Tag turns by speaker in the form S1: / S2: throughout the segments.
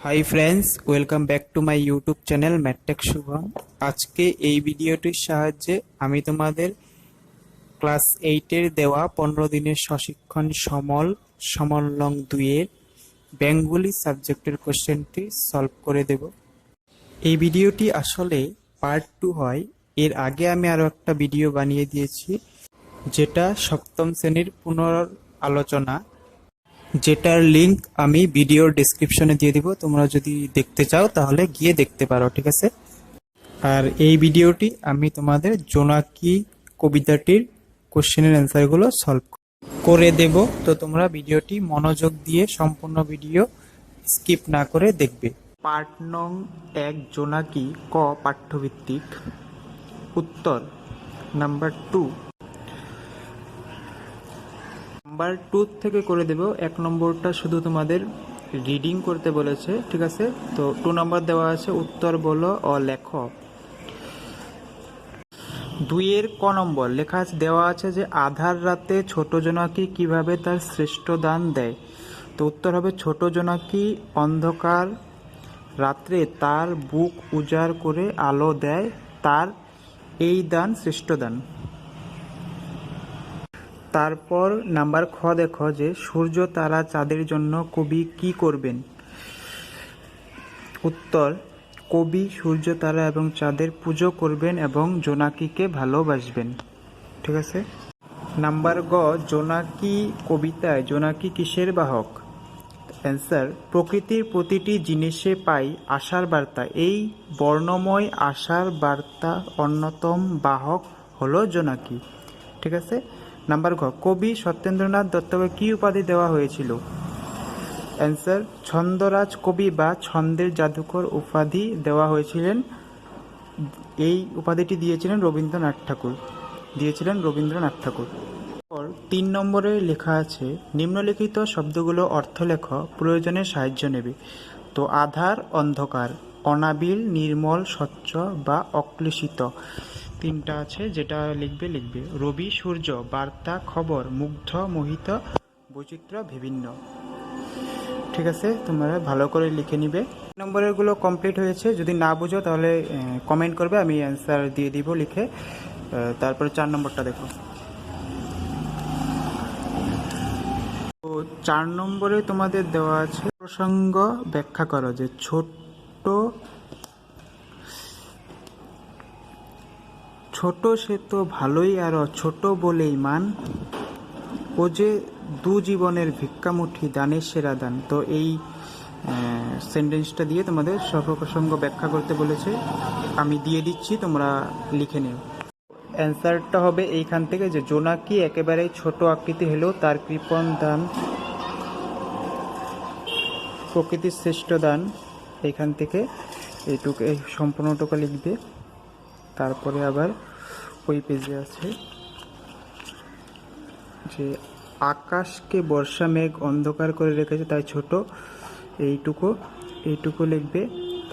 S1: High friends, welcome back to my YouTube channel Mattech Shubham. আজকে এই ভিডিওটির সাহায্যে আমি তোমাদের ক্লাস 8-এর দেওয়া 15 দিনের প্রশিক্ষণ সমলং 2-এর বেঙ্গলি সাবজেক্টের কোশ্চেনটি সলভ করে দেব। এই ভিডিওটি আসলে পার্ট 2 হয়। এর আগে আমি আরও একটা ভিডিও বানিয়ে দিয়েছি, যেটা সপ্তম শ্রেণীর পুনরালোচনা, যেটার লিংক আমি ভিডিওর ডেসক্রিপশনে দিয়ে দিব। তোমরা যদি দেখতে চাও তাহলে গিয়ে দেখতে পারো, ঠিক আছে। আর এই ভিডিওটি আমি তোমাদের জোনাকি কবিতাটির কোশ্চেনের অ্যান্সারগুলো সলভ করে দেব। তো তোমরা ভিডিওটি মনোযোগ দিয়ে সম্পূর্ণ ভিডিও স্কিপ না করে দেখবে। পার্ট নং 1 জোনাকি ক পাঠ্যভিত্তিক। উত্তর নাম্বার 2 নাম্বার 2 থেকে করে দেব। 1 নম্বরটা শুধু তোমাদের রিডিং করতে বলেছে, ঠিক আছে। তো 2 নম্বর দেওয়া আছে উত্তর বলো ও লেখো। 2-এর ক নম্বর লেখা দেওয়া আছে যে আধার রাতে ছোট জোনাকি কিভাবে তার শ্রেষ্ঠ দান দেয়। তো উত্তর হবে ছোট জোনাকি অন্ধকার রাত্রে তার বুক উজাড় করে আলো দেয়, তার এই দান শ্রেষ্ঠ দান। তারপর নাম্বার খ দেখো যে সূর্য তারা চাঁদের জন্য কবি কি করবেন। উত্তর কবি সূর্য তারা এবং চাঁদের পুজো করবেন এবং জোনাকিকে ভালোবাসবেন, ঠিক আছে। নাম্বার গ জোনাকি কবিতায় জোনাকি কিসের বাহক। অ্যান্সার প্রকৃতির প্রতিটি জিনিসে পাই আশার বার্তা, এই বর্ণময় আশার বার্তা অন্যতম বাহক হলো জোনাকি, ঠিক আছে। নাম্বার ঘ কবি সত্যেন্দ্রনাথ দত্তকে কি উপাধি দেওয়া হয়েছিল। অ্যান্সার ছন্দরাজ কবি বা ছন্দের জাদুকর উপাধি দেওয়া হয়েছিলেন। এই উপাধিটি দিয়েছিলেন রবীন্দ্রনাথ ঠাকুর। 3 নম্বরে লেখা আছে নিম্নলিখিত শব্দগুলো অর্থ লেখ, প্রয়োজনে সাহায্য নেবে। তো আধার অন্ধকার, অনাবিল নির্মল স্বচ্ছ বা অক্লেশিত, 3টা আছে, যেটা লিখবে। রবি সূর্য, বার্তা খবর, মুগ্ধ মোহিত, বৈচিত্র্য বিভিন্ন, ঠিক আছে। তোমরা ভালো করে লিখে নিবে। নম্বরের গুলো কমপ্লিট হয়েছে। যদি না বুঝো তাহলে কমেন্ট করবে, আমি অ্যান্সার দিয়ে দিব লিখে। তারপরে 4 নম্বরটা দেখো। তো 4 নম্বরে তোমাদের দেওয়া আছে প্রসঙ্গ ব্যাখ্যা করো। যে ছোট সে তো ভালোই আরো ছোট বলেই মান, ও যে দু জীবনের ভিক্ষামুঠি দানের সেরা দান। তো এই সেন্টেন্সটা দিয়ে তোমাদের সর্বপ্রসঙ্গ ব্যাখ্যা করতে বলেছে, আমি দিয়ে দিচ্ছি, তোমরা লিখে নিও। অ্যান্সারটা হবে এইখান থেকে যে জোনাকি একেবারেই ছোট আকৃতি হলেও তার কৃপণ দান প্রকৃতির শ্রেষ্ঠ দান। এইখান থেকে এইটুকু, এই সম্পূর্ণটুকু লিখবে। তারপরে আবার ওই পেজে আছে যে আকাশকে বর্ষা মেঘ অন্ধকার করে রেখেছে তাই ছোট, এইটুকু লিখবে।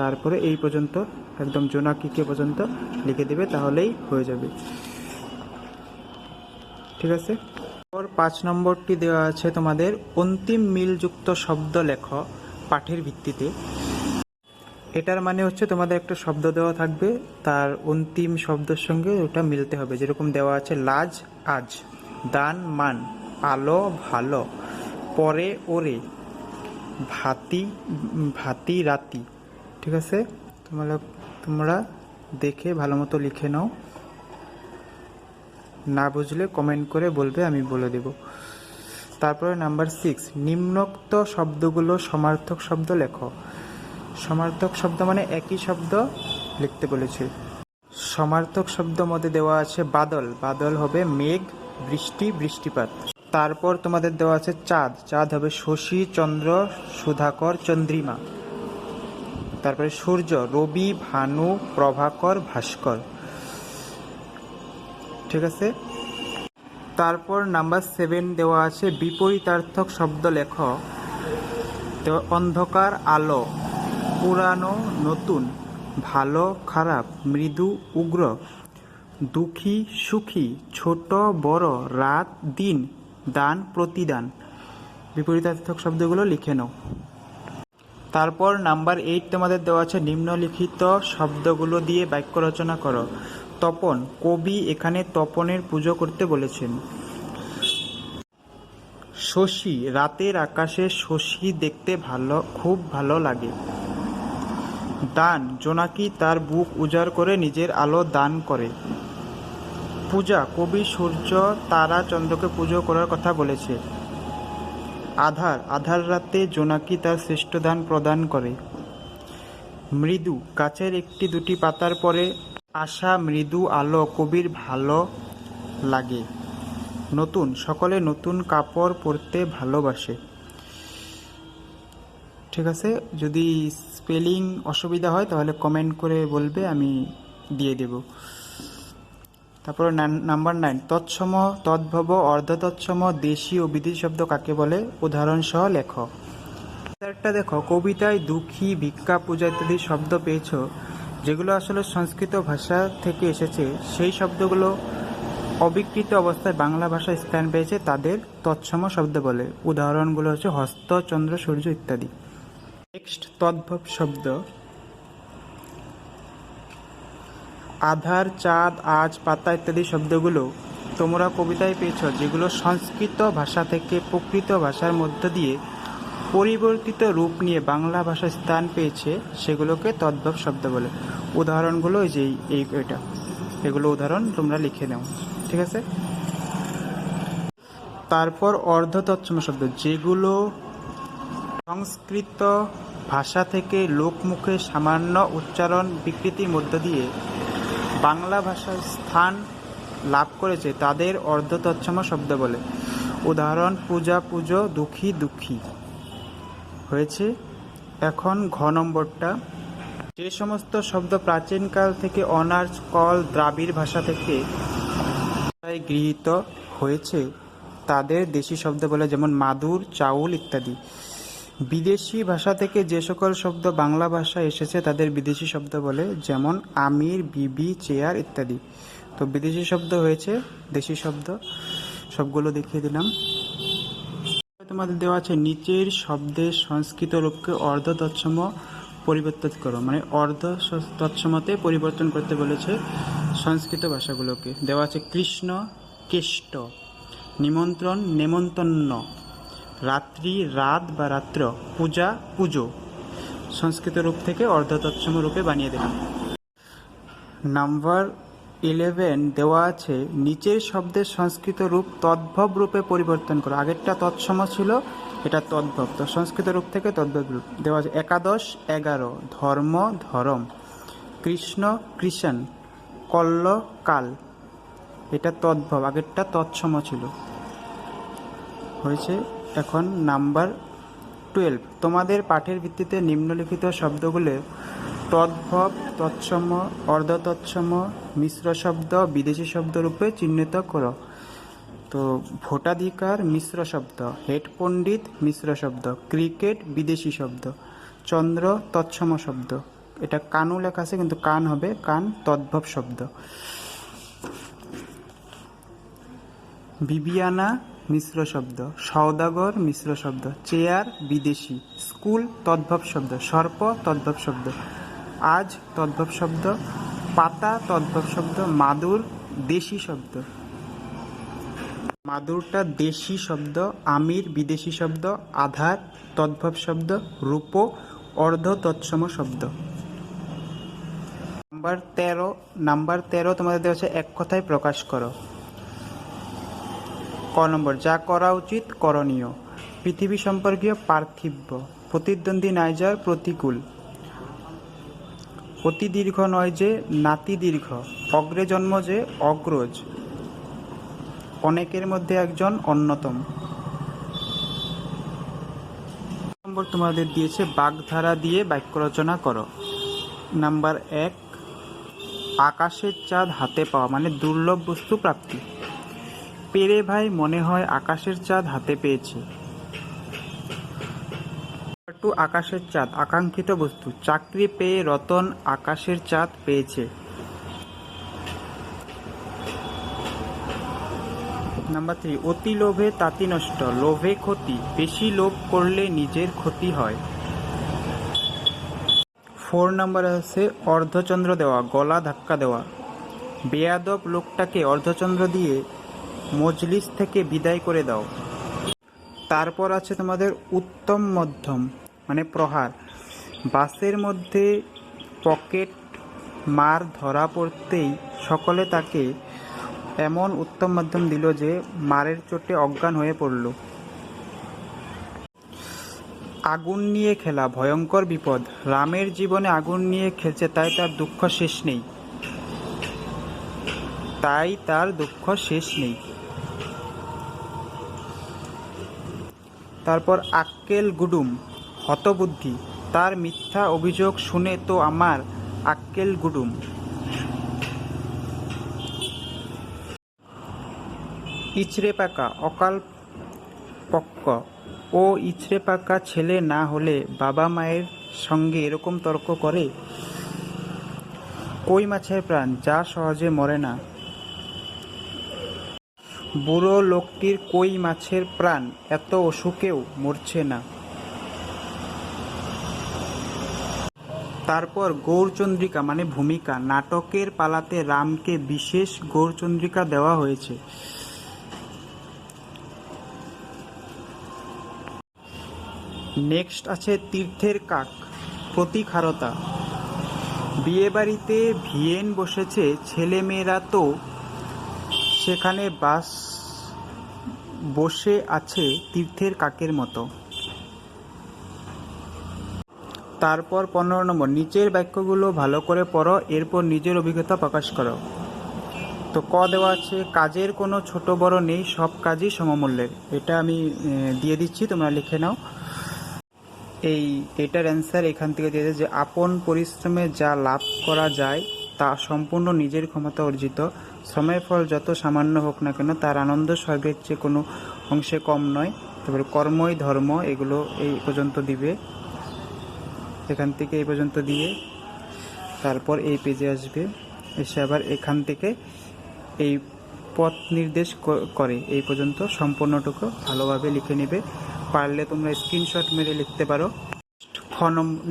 S1: তারপরে এই পর্যন্ত একদম জোনাকিকে পর্যন্ত লিখে দেবে, তাহলেই হয়ে যাবে, ঠিক আছে। 5 নম্বরটি দেওয়া আছে তোমাদের অন্তিম মিলযুক্ত শব্দ লেখ পাঠের ভিত্তিতে। এটার মানে হচ্ছে তোমাদের একটা শব্দ দেওয়া থাকবে, তার অন্তিম শব্দের সঙ্গে ওটা মিলতে হবে। যেরকম দেওয়া আছে লাজ আজ, দান মান, আলো ভালো, পরে ওরে, ভাতি রাতি, ঠিক আছে। তোমরা দেখে ভালো মতো লিখে নাও। না বুঝলে কমেন্ট করে বলবে, আমি বলে দেব। তারপরে নাম্বার 6 নিম্নোক্ত শব্দগুলো সমার্থক শব্দ লেখো। সমার্থক শব্দ মানে একই শব্দ লিখতে বলেছে। সমার্থক শব্দ মধ্যে দেওয়া আছে বাদল হবে মেঘ, বৃষ্টি বৃষ্টিপাত। তারপর তোমাদের দেওয়া আছে চাঁদ হবে শশী চন্দ্র সুধাকর চন্দ্রিমা। তারপরে সূর্য রবি ভানু প্রভাকর ভাস্কর, ঠিক আছে। তারপর নাম্বার 7 দেওয়া আছে বিপরীতার্থক শব্দ লেখ। অন্ধকার আলো, পুরানো নতুন, ভালো খারাপ, মৃদু উগ্র, দুঃখী সুখী, ছোট বড়, রাত দিন, দান প্রতিদান। বিপরীতার্থক শব্দগুলো লিখে নাও। তারপর নাম্বার 8 তোমাদের দেওয়া আছে নিম্নলিখিত শব্দগুলো দিয়ে বাক্য রচনা করো। তপন, কবি এখানে তপনের পুজো করতে বলেছেন। শশী, রাতের আকাশে শশী দেখতে খুব ভালো লাগে। দান, জোনাকি তার বুক উজাড় করে নিজের আলো দান করে। পূজা, কবি সূর্য তারা চন্দ্রকে পুজো করার কথা বলেছে। আধার, আধার রাতে জোনাকি তার শ্রেষ্ঠ দান প্রদান করে। মৃদু, গাছের একটি দুটি পাতার পরে আসা মৃদু আলো কবির ভালো লাগে। নতুন, সকলে নতুন কাপড় পরতে ভালোবাসে। ঠিক আছে, যদি স্পেলিং অসুবিধা হয় তাহলে কমেন্ট করে বলবে, আমি দিয়ে দেব। তারপর নাম্বার 9 তৎসম, তদ্ভব, অর্ধতৎসম, দেশি ও বিদেশি শব্দ কাকে বলে উদাহরণ সহ লেখো। একটা দেখো, কবিতায় দুঃখী, ভিক্ষা, পূজা ইত্যাদি শব্দ পেয়েছ, যেগুলো আসলে সংস্কৃত ভাষা থেকে এসেছে। সেই শব্দগুলো অবিকৃত অবস্থায় বাংলা ভাষায় স্থান পেয়েছে, তাদের তৎসম শব্দ বলে। উদাহরণগুলো হচ্ছে হস্ত, চন্দ্র, সূর্য ইত্যাদি। নেক্সট, তদ্ভব শব্দ। আধার, চাঁদ, আজ, পাতা ইত্যাদি শব্দগুলো তোমরা কবিতায় পেয়েছ, যেগুলো সংস্কৃত ভাষা থেকে প্রকৃত ভাষার মধ্য দিয়ে পরিবর্তিত রূপ নিয়ে বাংলা ভাষায় স্থান পেয়েছে, সেগুলোকে তদ্ভব শব্দ বলে। উদাহরণগুলো এই যে এটা, এগুলো উদাহরণ তোমরা লিখে নাও। ঠিক আছে, তারপর অর্ধতৎসম শব্দ, যেগুলো সংস্কৃত ভাষা থেকে লোকমুখে সামান্য উচ্চারণ বিকৃতির মধ্য দিয়ে বাংলা ভাষায় স্থান লাভ করেছে, তাদের অর্ধতৎসম শব্দ বলে। উদাহরণ পূজা, পুজো, দুঃখী, দুঃখী। হয়েছে। এখন ঘ নম্বরটা, যে সমস্ত শব্দ প্রাচীনকাল থেকে অনার্য, কল, দ্রাবিড় ভাষা থেকে গৃহীত হয়েছে, তাদের দেশি শব্দ বলে, যেমন মাদুর, চাউল ইত্যাদি। বিদেশি ভাষা থেকে যে সকল শব্দ বাংলা ভাষায় এসেছে, তাদের বিদেশি শব্দ বলে, যেমন আমির, বিবি, চেয়ার ইত্যাদি। তো বিদেশি শব্দ হয়েছে, দেশি শব্দ সবগুলো দেখিয়ে দিলাম। তোমাদের দেওয়া আছে নিচের শব্দের সংস্কৃত রূপকে অর্ধ তৎসম পরিবর্তন করো, মানে অর্ধ তৎসমতে পরিবর্তন করতে বলেছে সংস্কৃত ভাষাগুলোকে। দেওয়া আছে কৃষ্ণ, কেষ্ট, নিমন্ত্রণ, নেমন্তন্ন, রাত্রি, রাত বা রাত্র, পূজা, পুজো। সংস্কৃত রূপ থেকে অর্ধ তৎসম রূপে বানিয়ে দিলাম। নাম্বার 11 দেওয়া আছে নিচের শব্দের সংস্কৃত রূপ তদ্ভব রূপে পরিবর্তন করো। আগেরটা তৎসম ছিল, এটা তদ্ভব, তো সংস্কৃত রূপ থেকে তদ্ভব রূপ দেওয়া আছে। একাদশ, 11, ধর্ম, ধরম, কৃষ্ণ, কৃষণ, কল্ল, কাল। এটা তদ্ভব, আগেরটা তৎসম ছিল। হয়েছে। এখন নাম্বার 12, তোমাদের পাঠের ভিত্তিতে নিম্নলিখিত শব্দগুলো তদ্ভব, তৎসম, অর্ধতৎসম, মিশ্র শব্দ, বিদেশি শব্দ রূপে চিহ্নিত করো। তো ভোটাধিকার মিশ্র শব্দ, হেড পণ্ডিত মিশ্র শব্দ, ক্রিকেট বিদেশি শব্দ, চন্দ্র তৎসম শব্দ। এটা কানু লেখা আছে কিন্তু কান হবে, কান তদ্ভব শব্দ। বিবিয়ানা মিশ্র শব্দ, সওদাগর মিশ্র শব্দ, চেয়ার বিদেশি, স্কুল তদ্ভব শব্দ, সর্প তদ্ভব শব্দ, আজ তদ্ভব শব্দ, পাতা তদ্ভব শব্দ, মাদুর দেশি শব্দ, মাদুরটা দেশি শব্দ, আমির বিদেশি শব্দ, আধার তদ্ভব শব্দ, রূপ অর্ধ তৎসম শব্দ। নাম্বার 13 তোমাদের দেওয়া আছে এক কথায় প্রকাশ করো। ক নম্বর, যা করা উচিত করণীয়, পৃথিবী সম্পর্কীয় পার্থিব্য, প্রতিদ্বন্দ্বী নাইজার প্রতিকূল, অতি দীর্ঘ নয় যে নাতি দীর্ঘ, অগ্রে জন্ম যে অগ্রজ, অনেকের মধ্যে একজন অন্যতম। নম্বর তোমাদের দিয়েছে বাগধারা দিয়ে বাক্য রচনা করো। নাম্বার 1, আকাশের চাঁদ হাতে পাওয়া, মানে দুর্লভ বস্তু প্রাপ্তি। পেরে ভাই মনে হয় আকাশের চাঁদ হাতে পেয়েছে। 2, আকাশের চাঁদ আকাঙ্ক্ষিত বস্তু, চাকরি পেয়ে রতন আকাশের চাঁদ পেয়েছে। নাম্বার 3, অতি লোভে তাঁতি নষ্ট, লোভে ক্ষতি, বেশি লোভ করলে নিজের ক্ষতি হয়। 4 নম্বরে আছে অর্ধচন্দ্র দেওয়া, গলা ধাক্কা দেওয়া। বেয়াদব লোকটাকে অর্ধচন্দ্র দিয়ে মজলিস থেকে বিদায় করে দাও। তারপর আছে তোমাদের উত্তম মধ্যম মানে প্রহার। বাসের মধ্যে পকেট মার ধরা পড়তেই সকলে তাকে এমন উত্তম মধ্যম দিল যে মারের চোটে অজ্ঞান হয়ে পড়ল। আগুন নিয়ে খেলা ভয়ঙ্কর বিপদ। রামের জীবনে আগুন নিয়ে খেলছে তাই তার দুঃখ শেষ নেই। তারপর আক্কেল গুডুম হতবুদ্ধি। তার মিথ্যা অভিযোগ শুনে তো আমার আক্কেল গুডুম। ইচড়ে পাকা অকাল পক্ক। ও ইচড়ে পাকা ছেলে না হলে বাবা মায়ের সঙ্গে এরকম তর্ক করে? কই মাছের প্রাণ যা সহজে মরে না। বুড়ো লোকটির কই মাছের প্রাণ এত অসুখেও মরছে না। তারপর গৌরচন্দ্রিকা মানে ভূমিকা। নাটকের পালাতে রামকে বিশেষ গৌরচন্দ্রিকা দেওয়া হয়েছে। নেক্সট আছে তীর্থের কাক প্রতিকারতা। বিয়েবাড়িতে ভিয়েন বসেছে, ছেলেমেয়েরা তো সেখানে বসে আছে তীর্থের কাকের মতো। তারপর 15 নম্বর নিচের বাক্যগুলো ভালো করে পড়ো, এরপর নিজের অভিজ্ঞতা প্রকাশ করো। তো ক দেওয়া আছে কাজের কোনো ছোট বড় নেই, সব কাজই সমমূল্যের। এটা আমি দিয়ে দিচ্ছি, তোমরা লিখে নাও। এটার অ্যান্সার এখান থেকে দিয়ে যে আপন পরিশ্রমে যা লাভ করা যায় তা সম্পূর্ণ নিজের ক্ষমতা অর্জিত। শ্রমের ফল যত সামান্য হোক না কেন তার আনন্দ স্বর্গের চেয়ে কোনো অংশে কম নয়। তারপরে কর্মই ধর্ম, এগুলো এই পর্যন্ত দিবে, এখান থেকে এই পর্যন্ত দিয়ে তারপর এই পেজে আসবে, এসে আবার এখান থেকে এই পথ নির্দেশ করে এই পর্যন্ত সম্পূর্ণটুকু ভালোভাবে লিখে নেবে। পারলে তোমরা স্ক্রিনশট মেরে লিখতে পারো।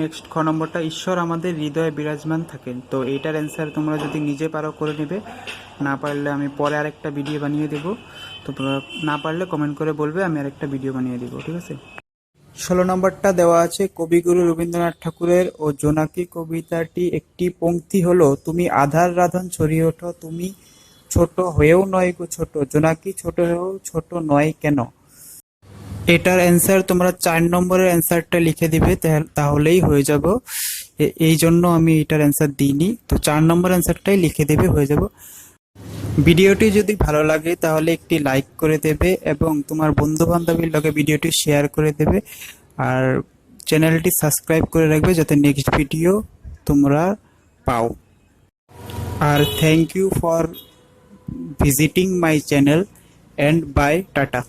S1: নেক্সট খ নম্বরটা ঈশ্বর আমাদের হৃদয়ে বিরাজমান থাকেন। তো এইটার অ্যান্সার তোমরা যদি নিজে পারো করে নেবে, না পারলে আমি পরে আরেকটা ভিডিও বানিয়ে দেবো। তোমরা না পারলে কমেন্ট করে বলবে, আমি আরেকটা ভিডিও বানিয়ে দেবো, ঠিক আছে। 16 নম্বরটা দেওয়া আছে কবিগুরু রবীন্দ্রনাথ ঠাকুরের ও জোনাকি কবিতাটি একটি পংক্তি হলো তুমি আধার রাধন ছড়িয়ে ওঠো, তুমি ছোট হয়েও নয় গো ছোট, জোনাকি ছোট হয়েও ছোট নয় কেন। এটার অ্যান্সার তোমরা 4 নম্বরের অ্যান্সারটা লিখে দিবে, তাহলেই হয়ে যাব। এই জন্য আমি এটার অ্যান্সার দিইনি, তো 4 নম্বর অ্যান্সারটাই লিখে দেবে, হয়ে যাব। ভিডিওটি যদি ভালো লাগে তাহলে একটি লাইক করে দেবে এবং তোমার বন্ধু বান্ধবীর লগে ভিডিওটি শেয়ার করে দেবে, আর চ্যানেলটি সাবস্ক্রাইব করে রাখবে যাতে নেক্সট ভিডিও তোমরা পাও। আর thank you for visiting my channel and bye, tata.